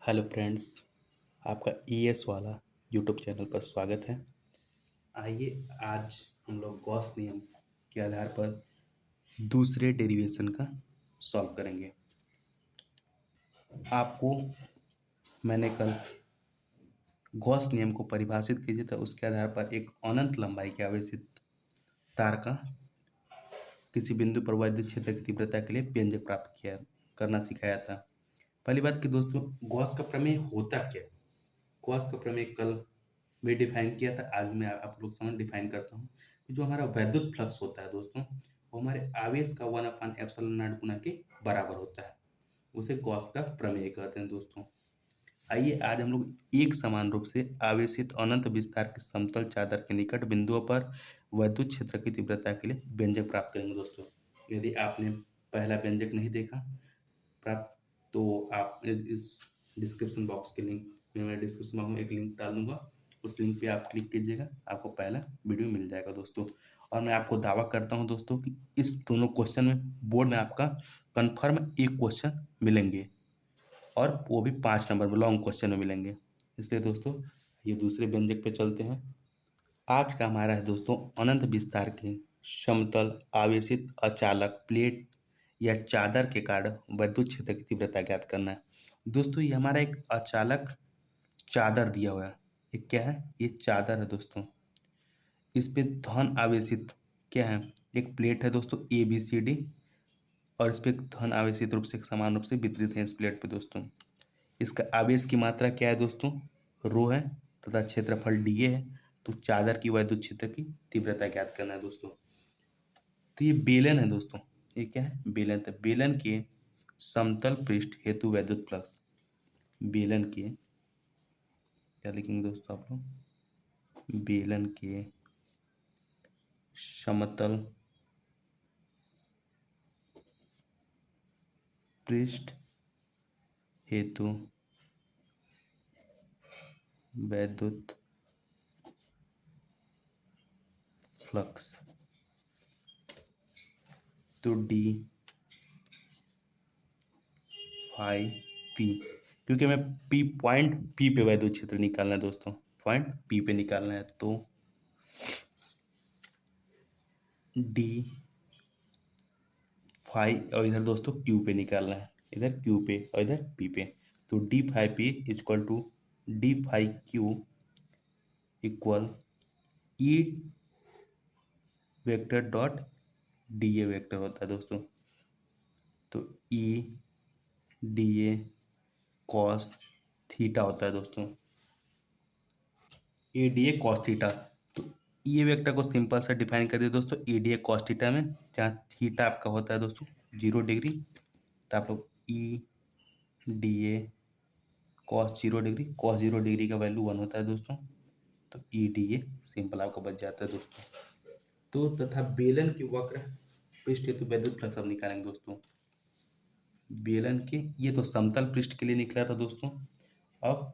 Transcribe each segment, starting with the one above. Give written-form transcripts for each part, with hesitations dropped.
Hello friends. आपका ES वाला YouTube channel पर स्वागत है। आइए आज हम लोग गॉस नियम के आधार पर दूसरे डेरिवेशन का सॉल्व करेंगे। आपको मैंने कल गॉस नियम को परिभाषित कीजिए तो उसके आधार पर एक अनंत लंबाई के आवेशित तार का किसी बिंदु पर वैद्युत क्षेत्र की तीव्रता के लिए व्यंजक प्राप्त किया करना सिखाया था। पहली बात कि दोस्तों गॉस का प्रमेय होता क्या है। गॉस का प्रमेय कल भी डिफाइन किया था, आज मैं आप लोग समझ डिफाइन करता हूँ कि जो हमारा वैद्युत फ्लक्स होता है दोस्तों, वो हमारे आवेश का 1/ε0 गुना के बराबर होता है। उसे गॉस का प्रमेय कहते हैं दोस्तों। आइए आज हम लोग एक समान रूप से आवेशित अनंत विस्तार की समतल चादर के निकट बिंदुओं पर वैद्युत क्षेत्र की तीव्रता के लिए व्यंजक प्राप्त करेंगे दोस्तों। यदि आपने पहला व्यंजक नहीं देखा प्राप्त तो आप इस डिस्क्रिप्शन बॉक्स के लिंक में मैं डिस्क्रिप्शन बॉक्स में एक लिंक डाल दूंगा, उस लिंक पे आप क्लिक कीजिएगा, आपको पहला वीडियो मिल जाएगा दोस्तों। और मैं आपको दावा करता हूं दोस्तों कि इस दोनों क्वेश्चन में बोर्ड में आपका कंफर्म एक क्वेश्चन मिलेंगे और वो भी 5 नंबर में लॉन्ग क्वेश्चन में मिलेंगे। इसलिए दोस्तों ये दूसरे व्यंजक पे चलते हैं। आज का हमारा है दोस्तों अनंत विस्तार के समतल आवेशित अचालक प्लेट या चादर के कारण वैद्युत क्षेत्र की तीव्रता ज्ञात करना है। दोस्तों ये हमारा एक अचालक चादर दिया हुआ है। ये क्या है? ये चादर है दोस्तों। इस पे धन आवेशित क्या है? एक प्लेट है दोस्तों ABCD, और इस पे धन आवेशित रूप से समान रूप से वितरित है इस प्लेट पे दोस्तों। इसका आवेश की मात्रा क्या है दोस्तों? रो है तथा क्षेत्रफल DA है। तो चादर की वैद्युत क्षेत्र की तीव्रता ज्ञात करना है दोस्तों। तो ये बेलन है दोस्तों। ये क्या है? बेलन। तो बेलन के समतल पृष्ठ हेतु वैद्युत फ्लक्स, बेलन के क्या लिखेंगे दोस्तों आप लोग? बेलन के समतल पृष्ठ हेतु वैद्युत फ्लक्स, तो डी फाई पी, क्योंकि हमें पॉइंट पी पे वैद्युत क्षेत्र निकालना है दोस्तों, पॉइंट पी पे निकालना है। तो डी फाई और इधर दोस्तों क्यू पे निकालना है, इधर क्यू पे और इधर पी पे। तो D phi P equal to D phi Q equal E vector dot D A vector होता है दोस्तों। तो E D A cos theta होता है दोस्तों, A D A cos theta. तो ये वेक्टर को सिंपल सा डिफाइन कर दिया दोस्तों A D A cos theta में, जहाँ थीटा आपका होता है दोस्तों 0 डिग्री। तो आप लोग ई D A cos 0 degree, cos 0 degree का वैल्यू 1 होता है दोस्तों। तो ई डी ए सिंपल आपका बच जाता है दोस्तों। तो तथा बेलन की वक्र पृष्ठ हेतु वैद्युत फ्लक्स अब निकालेंगे दोस्तों। बेलन के ये तो समतल पृष्ठ के लिए निकला था दोस्तों, अब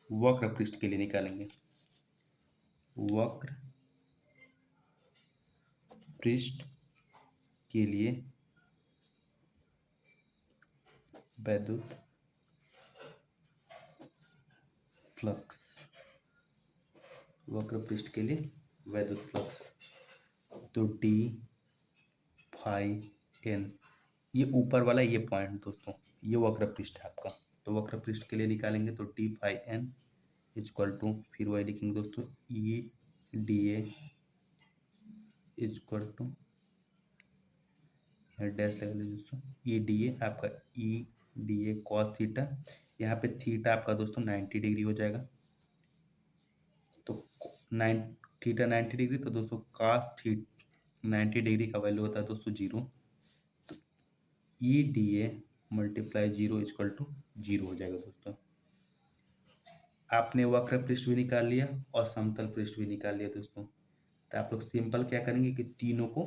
वक्र पृष्ठ के लिए निकालेंगे। वक्र पृष्ठ के लिए वैद्युत फ्लक्स, वक्र पृष्ठ के लिए वैद्युत फ्लक्स। तो डी फाई एन, ये ऊपर वाला ये पॉइंट दोस्तों, ये वक्र पृष्ठ है आपका। तो वक्र पृष्ठ के लिए निकालेंगे तो D phi N equal to, फिर वही लिखेंगे दोस्तों E D A equal to, dash लगा लीजिए दोस्तों, ई डी ए आपका E D A cos theta, यहाँ पे थीटा आपका दोस्तों 90 डिग्री हो जाएगा। तो नाइन थीटा 90 डिग्री, तो दोस्तों कास थी 90 डिग्री का वैल्यू होता है दोस्तों 0। तो ई डी ए मल्टीप्लाई 0 हो जाएगा दोस्तों। आपने वक्र पृष्ठ भी निकाल लिया और समतल पृष्ठ भी निकाल लिया दोस्तों। तो आप लोग सिंपल क्या करेंगे कि तीनों को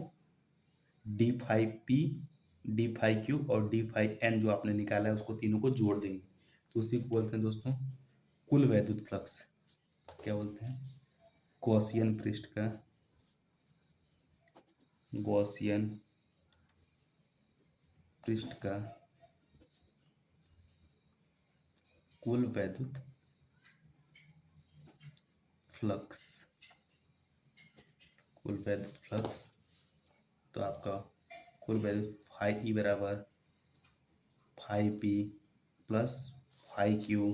D five P, D five Q और डी फाइव एन जो आपने निकाला है उसको तीनों को जोड़ देंगे। तो उसी को बोलते हैं दोस्तों कुल वैद्युत फ्लक्स। क्या बोलते हैं? गॉसियन पृष्ठ का, गॉसियन पृष्ठ का कुल वैद्युत फ्लक्स, कुल वैद्युत फ्लक्स, तो आपका कुल वैद्युत फाई ई बराबर phi P plus phi Q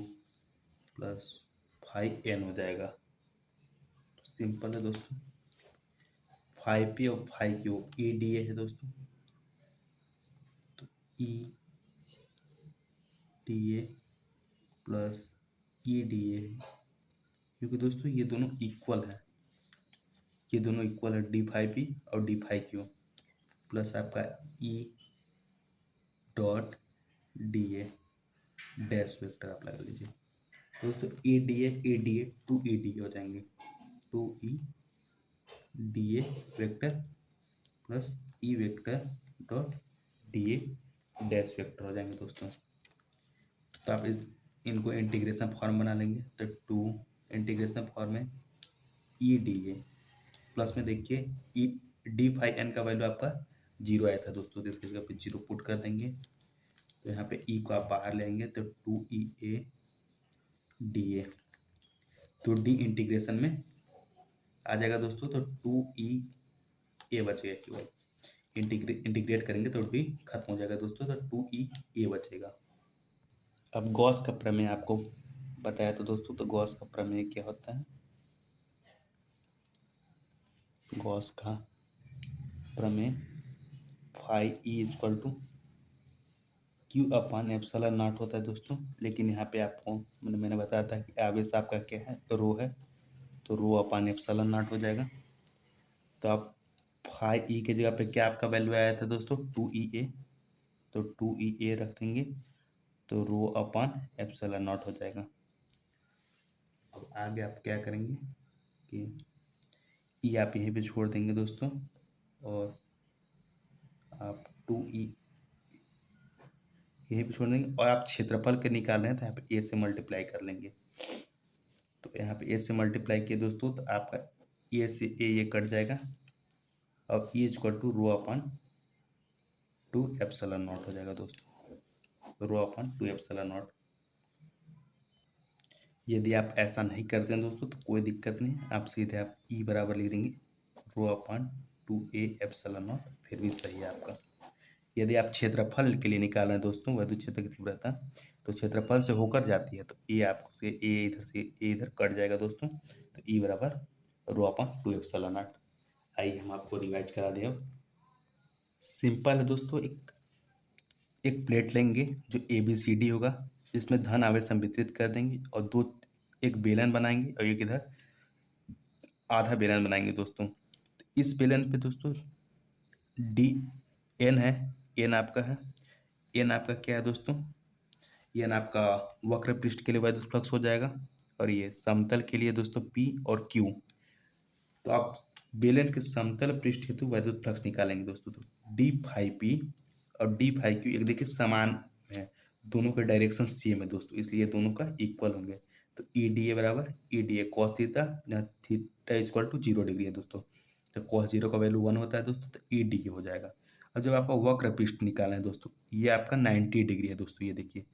plus phi N हो जाएगा। तो सिंपल है दोस्तों, फाई पी और phi Q E D A है दोस्तों, तो E D A plus E D A, क्योंकि दोस्तों ये दोनों इक्वल है, ये दोनों इक्वल है, डी फाई पी और डी फाई क्यू, प्लस आपका E dot D A dash vector आप लगा लीजिए। तो दोस्तों A D A two E D हो जाएंगे, two E D A vector plus E vector dot D A dash vector हो जाएंगे दोस्तों। तो आप इनको इंटीग्रेशन फॉर्म बना लेंगे, तो टू इंटीग्रेशन फॉर्म में ई डी ए प्लस में देखिए ई डी फाई एन का वैल्यू आपका जीरो आया था दोस्तों, तो इसकी जगह पे जीरो पुट कर देंगे। तो यहाँ पे ई को आप बाहर लेंगे तो टू ई ए डी ए, तो डी इंटीग्रेशन में आ जाएगा दोस्तों, तो टू ई ए बचेगा केवल, इंटीग्रेट करेंगे तो डी खत्म हो जाएगा दोस्तों, तो टू ई ए बचेगा। अब गॉस का प्रमेय आपको बताया तो दोस्तों, तो गॉस का प्रमेय क्या होता है, गॉस का प्रमेय phi E equal to Q upon epsilon naught होता है दोस्तों। लेकिन यहाँ पे आपको मैंने बताया था कि आवेश आपका क्या है, रो है, तो रो अपान एप्सिलॉन नॉट हो जाएगा। तो आप फाई ई के जगह पे क्या आपका वैल्यू आया था दोस्तों, टू ई ए, तो टू ई ए रख देंगे, तो रो अपान एप्सिलॉन नॉट हो जाएगा। अब आगे आप क्या करेंगे कि ई आप यहीं पे छोड़ देंगे दोस्तों, और आप टू ई यहीं पे छोड़ देंगे, और आप क्षेत्रफल के निकाल रहे हैं तो यहाँ पे ए से मल्टीप्लाई कर लेंगे। तो यहाँ पे ए से मल्टीप्लाई किए दोस्तों, तो आपका ए से ए ये कट जाएगा, और E equal to rho upon two epsilon naught हो जाएगा दोस्तों, rho upon two epsilon naught. यदि आप ऐसा नहीं करते हैं दोस्तों तो कोई दिक्कत नहीं, आप सीधे आप ई बराबर लिख देंगे रो upon to A epsilon not, फिर भी सही है आपका। यदि आप क्षेत्रफल के लिए निकाल रहे हैं दोस्तों वैद्युत क्षेत्र की तीव्रता, तो क्षेत्रफल से होकर जाती है, तो ए आपको से ए इधर कट जाएगा दोस्तों, तो ई बराबर रो अपन टू एप्सिलॉन नॉट। आइए हम आपको रिवाइज करा दें। अब सिंपल है दोस्तों, एक प्लेट लेंगे जो ए बी सी डी होगा, जिसमें धन आवेश हम वितरित कर देंगे, और दो एक बेलन बनाएंगे और एक इधर आधा बेलन बनाएंगे दोस्तों। तो इस बेलन पे दोस्तों डी एन है, एन आपका है, एन आपका क्या है दोस्तों, एन आपका वक्र पृष्ठ के लिए वैद्युत फ्लक्स हो जाएगा, और ये समतल के लिए दोस्तों पी और क्यू। तो आप बेलन के समतल पृष्ठ हेतु वैद्युत फ्लक्स निकालेंगे दोस्तों, तो डी फाई पी और डी फाई क्यू एक देखिए समान है, दोनों का डायरेक्शन सेम है दोस्तों, इसलिए दोनों का इक्वल होंगे। तो ई डी ए बराबर ई डी ए कॉस थीटा, जहाँ थीटा इक्वल टू 0 डिग्री है दोस्तों, तो कॉस जीरो का वैल्यू 1 होता है दोस्तों, तो ई डी ए हो जाएगा। और जब आपका वक्र पृष्ठ निकालना है दोस्तों, ये आपका 90 डिग्री है दोस्तों, ये देखिए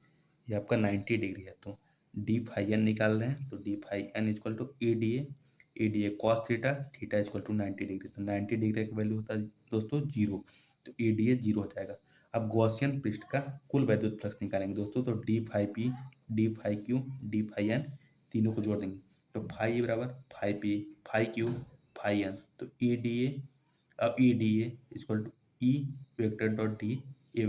ये आपका 90 डिग्री है, तो डी फाई एन निकाल रहे हैं, तो D phi N equal to E D A cos theta, theta equal to 90 degree, तो 90 डिग्री का वैल्यू होता है दोस्तों 0, तो ई डी ए 0 हो जाएगा। अब गॉसियन पृष्ठ का कुल वैद्युत फ्लक्स निकालेंगे दोस्तों, तो D phi P, D phi Q, D phi N, तीनों को जोड़ देंगे, तो फाई बराबर phi P, phi Q, phi N, तो ई डी ए, अब E D A equal to E vector dot D A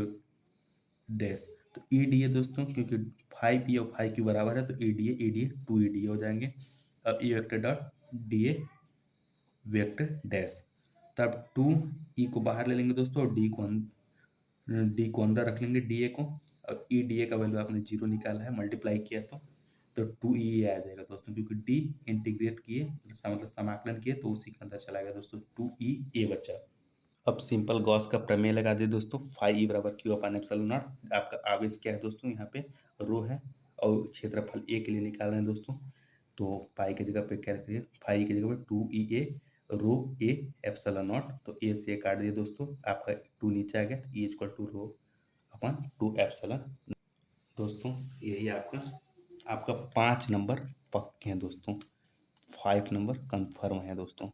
dash, तो ई डी ए दोस्तों क्योंकि फाई पी और फाई क्यू बराबर है, तो E D A two E D A हो जाएंगे। अब E vector dot D A vector dash, तब टू ई को बाहर ले लेंगे दोस्तों, और डी को अंदर रख लेंगे डी ए को, और ई डी ए का वैल्यू आपने 0 निकाला है, मल्टीप्लाई किया तो टू ई आ जाएगा दोस्तों, क्योंकि डी इंटीग्रेट किए मतलब समाकलन किए तो उसी के अंदर चला गया दोस्तों, टू ई ए बचा। अब सिंपल गॉस का प्रमेय लगा दिए दोस्तों, फाई ई बराबर क्यू अपान एप्सिलॉन नॉट। आपका आवेश क्या है दोस्तों, यहाँ पे रो है, और क्षेत्रफल ए के लिए निकाल रहे हैं दोस्तों, तो पाई की जगह पे क्या रखिए, फाई की जगह पे two E A rho A epsilon naught, तो ए से काट दिए दोस्तों, आपका टू नीचे आ गया, E equal to rho upon two epsilon. दोस्तों यही आपका आपका 5 नंबर पक्के हैं दोस्तों, 5 नंबर कन्फर्म है दोस्तों।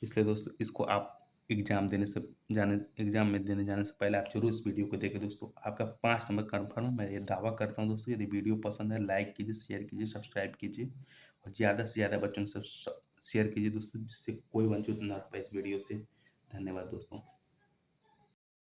इसलिए दोस्तों इसको आप एग्जाम में देने जाने से पहले आप जरूर इस वीडियो को देखें दोस्तों। आपका 5 नंबर कन्फर्म है, मैं ये दावा करता हूँ दोस्तों। यदि वीडियो पसंद है लाइक कीजिए, शेयर कीजिए, सब्सक्राइब कीजिए और ज़्यादा से ज़्यादा बच्चों से शेयर कीजिए दोस्तों, जिससे कोई वंचित ना रह पाए इस वीडियो से। धन्यवाद दोस्तों।